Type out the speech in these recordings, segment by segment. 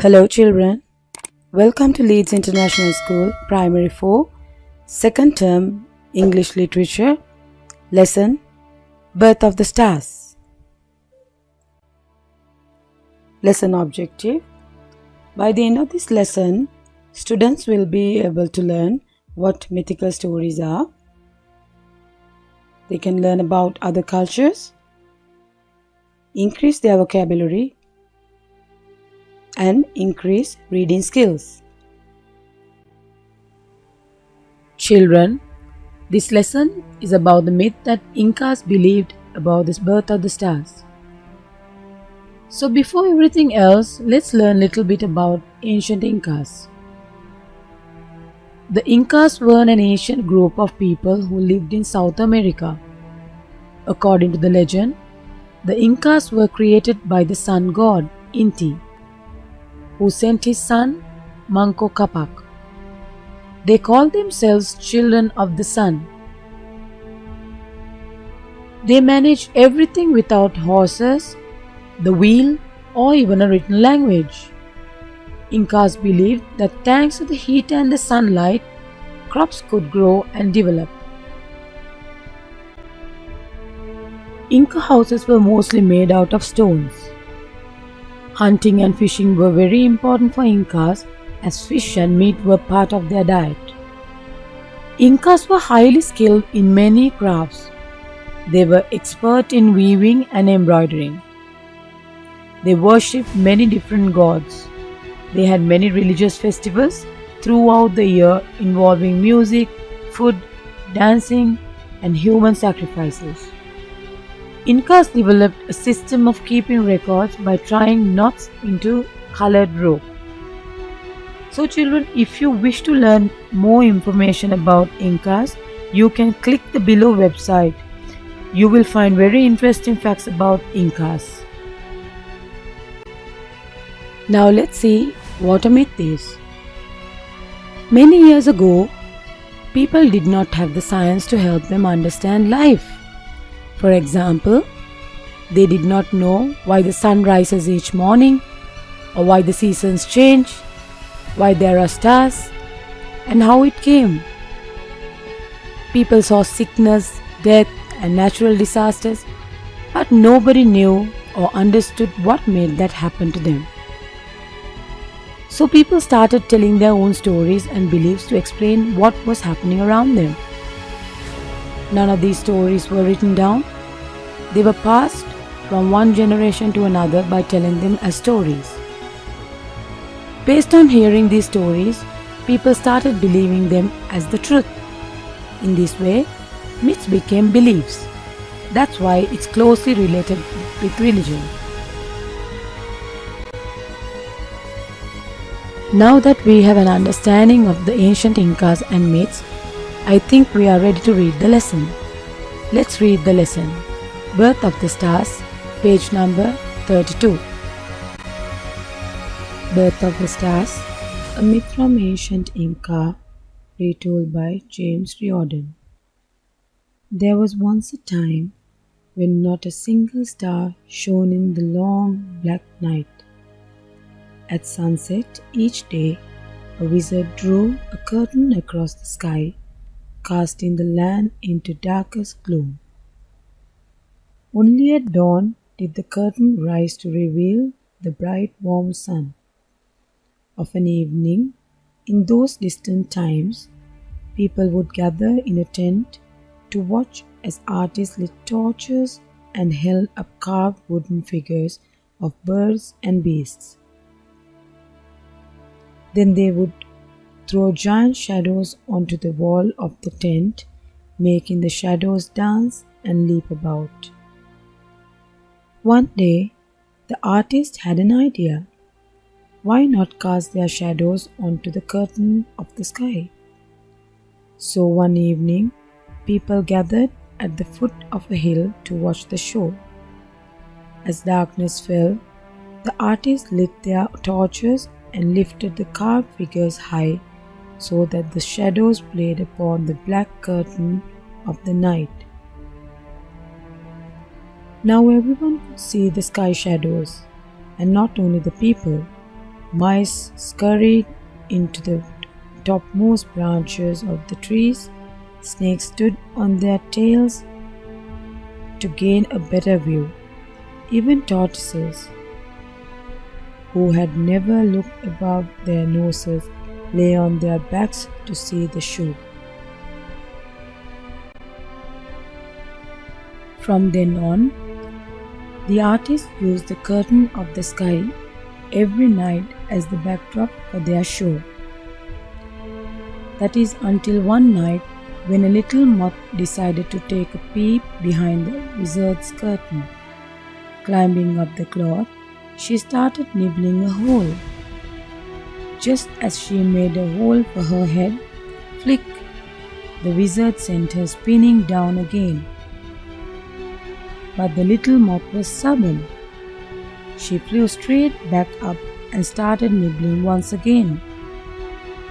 Hello children, welcome to Leeds International School, Primary 4, second term English Literature, lesson Birth of the Stars. Lesson objective. By the end of this lesson, students will be able to learn what mythical stories are. They can learn about other cultures, increase their vocabulary, and increase reading skills. Children, this lesson is about the myth that Incas believed about the birth of the stars. So before everything else, let's learn a little bit about ancient Incas. The Incas were an ancient group of people who lived in South America. According to the legend, the Incas were created by the sun god Inti, who sent his son Manco Capac. They called themselves children of the sun. They managed everything without horses, the wheel, or even a written language. Incas believed that thanks to the heat and the sunlight, crops could grow and develop. Inca houses were mostly made out of stones. Hunting and fishing were very important for Incas, as fish and meat were part of their diet. Incas were highly skilled in many crafts. They were expert in weaving and embroidering. They worshipped many different gods. They had many religious festivals throughout the year involving music, food, dancing, and human sacrifices. Incas developed a system of keeping records by tying knots into colored rope. So children, if you wish to learn more information about Incas, you can click the below website. You will find very interesting facts about Incas. Now let's see what a myth is. Many years ago, people did not have the science to help them understand life. For example, they did not know why the sun rises each morning, or why the seasons change, why there are stars, and how it came. People saw sickness, death, and natural disasters, but nobody knew or understood what made that happen to them. So people started telling their own stories and beliefs to explain what was happening around them. None of these stories were written down. They were passed from one generation to another by telling them as stories. Based on hearing these stories, people started believing them as the truth. In this way, myths became beliefs. That's why it's closely related with religion. Now that we have an understanding of the ancient Incas and myths, I think we are ready to read the lesson. Let's read the lesson. Birth of the Stars, page number 32. Birth of the Stars, a myth from ancient Inca, retold by James Riordan. There was once a time when not a single star shone in the long black night. At sunset each day, a wizard drew a curtain across the sky, casting the land into darkest gloom. Only at dawn did the curtain rise to reveal the bright warm sun. Of an evening, in those distant times, people would gather in a tent to watch as artists lit torches and held up carved wooden figures of birds and beasts. Then they would throw giant shadows onto the wall of the tent, making the shadows dance and leap about. One day, the artist had an idea. Why not cast their shadows onto the curtain of the sky? So one evening, people gathered at the foot of a hill to watch the show. As darkness fell, the artists lit their torches and lifted the carved figures high so that the shadows played upon the black curtain of the night. Now everyone could see the sky shadows, and not only the people, Mice scurried into the topmost branches of the trees. Snakes stood on their tails to gain a better view. Even tortoises, who had never looked above their noses, lay on their backs to see the show. From then on, the artists used the curtain of the sky every night as the backdrop for their show. That is until one night when a little moth decided to take a peep behind the wizard's curtain. Climbing up the cloth, she started nibbling a hole. Just as she made a hole for her head, flick, the wizard sent her spinning down again. But the little moth was stubborn. She flew straight back up and started nibbling once again.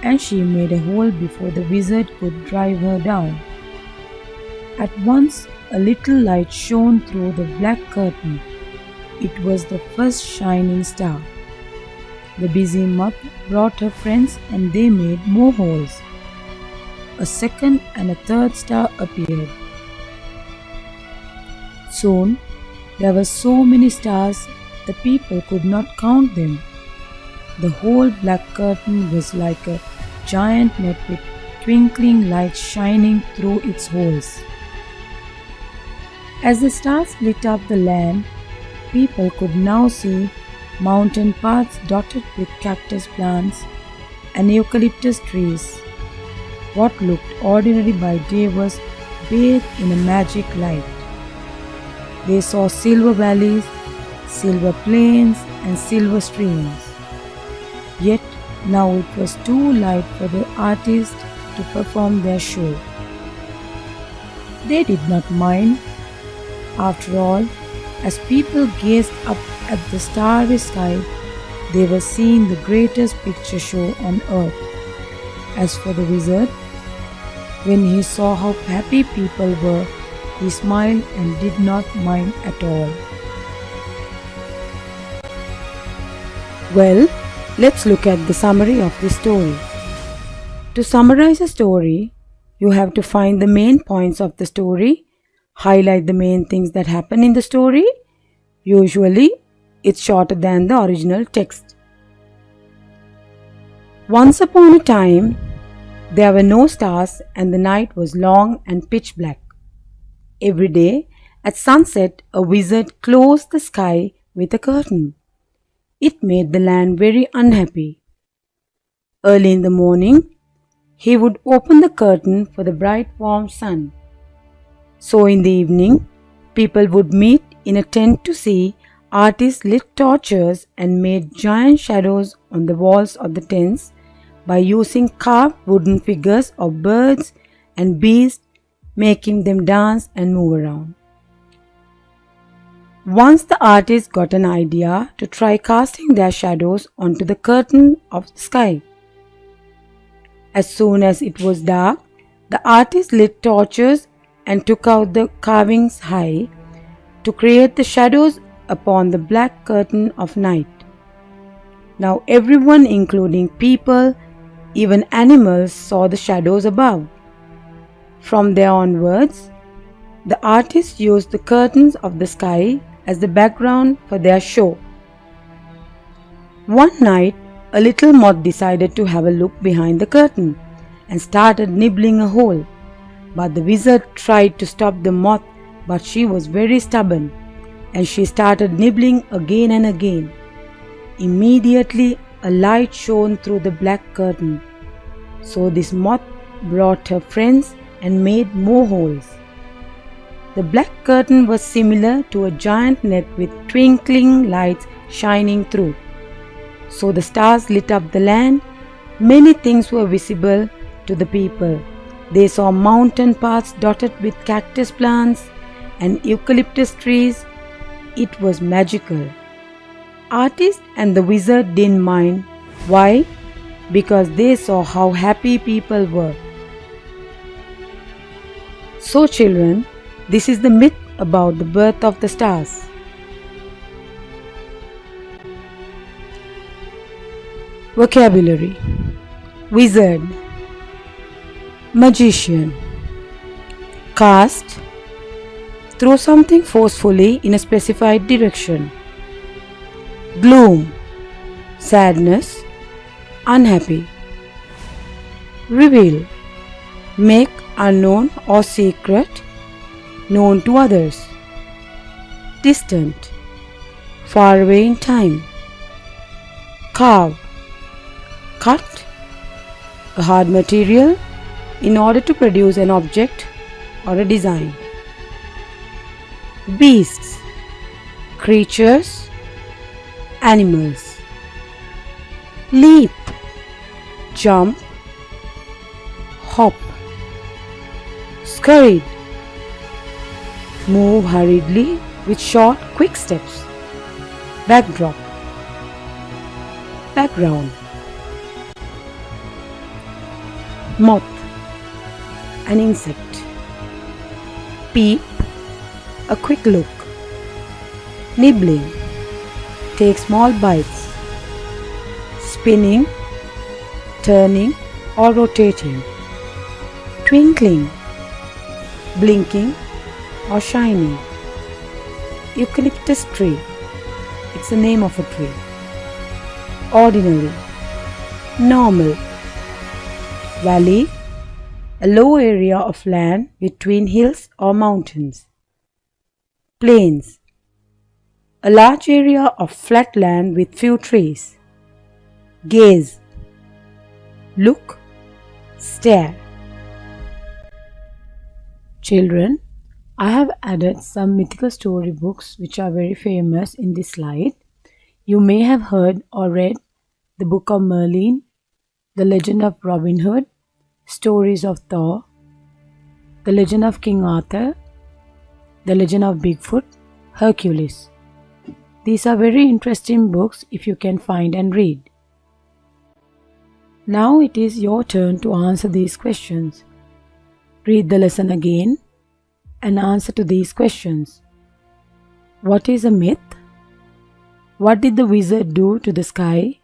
And she made a hole before the wizard could drive her down. At once, a little light shone through the black curtain. It was the first shining star. The busy moth brought her friends and they made more holes. A second and a third star appeared. Soon, there were so many stars the people could not count them. The whole black curtain was like a giant net with twinkling lights shining through its holes. As the stars lit up the land, people could now see mountain paths dotted with cactus plants and eucalyptus trees. What looked ordinary by day was bathed in a magic light. They saw silver valleys, silver plains, and silver streams. Yet now it was too light for the artists to perform their show. They did not mind. After all, as people gazed up at the starry sky, they were seeing the greatest picture show on earth. As for the wizard, when he saw how happy people were, he smiled and did not mind at all. Well, let's look at the summary of the story. To summarize a story, you have to find the main points of the story, highlight the main things that happen in the story. Usually, it's shorter than the original text. Once upon a time, there were no stars and the night was long and pitch black. Every day, at sunset, a wizard closed the sky with a curtain. It made the land very unhappy. Early in the morning, he would open the curtain for the bright warm sun. So in the evening, people would meet in a tent to see artists lit torches and made giant shadows on the walls of the tents by using carved wooden figures of birds and beasts, making them dance and move around. Once the artists got an idea to try casting their shadows onto the curtain of the sky. As soon as it was dark, the artists lit torches and took out the carvings high to create the shadows upon the black curtain of night. Now everyone, including people, even animals, saw the shadows above. From there onwards, the artists used the curtains of the sky as the background for their show. One night, a little moth decided to have a look behind the curtain and started nibbling a hole. But the wizard tried to stop the moth, but she was very stubborn and she started nibbling again and again. Immediately, a light shone through the black curtain. So this moth brought her friends and made more holes. The black curtain was similar to a giant net with twinkling lights shining through. So the stars lit up the land. Many things were visible to the people. They saw mountain paths dotted with cactus plants and eucalyptus trees. It was magical. Artist and the wizard didn't mind. Why? Because they saw how happy people were. So children, this is the myth about the birth of the stars. Vocabulary: wizard, magician. Cast: throw something forcefully in a specified direction. Gloom: sadness, unhappy. Reveal: make unknown or secret known to others. Distant: far away in time. Carve: cut a hard material in order to produce an object or a design. Beasts: creatures, animals. Leap: jump, hop. Scurried: move hurriedly with short, quick steps. Backdrop: background. Moth: an insect. Peep: a quick look. Nibbling: take small bites. Spinning, turning or rotating. Twinkling: blinking or shining. Eucalyptus tree: it's the name of a tree. Ordinary: normal. Valley: a low area of land between hills or mountains. Plains: a large area of flat land with few trees. Gaze: look, stare. Children, I have added some mythical storybooks which are very famous in this slide. You may have heard or read the Book of Merlin, The Legend of Robin Hood, Stories of Thor, The Legend of King Arthur, The Legend of Bigfoot, Hercules. These are very interesting books if you can find and read. Now it is your turn to answer these questions. Read the lesson again and answer to these questions. What is a myth? What did the wizard do to the sky?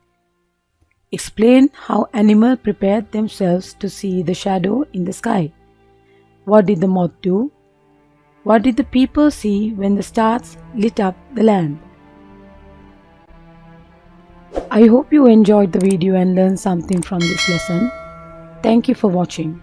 Explain how animals prepared themselves to see the shadow in the sky. What did the moth do? What did the people see when the stars lit up the land? I hope you enjoyed the video and learned something from this lesson. Thank you for watching.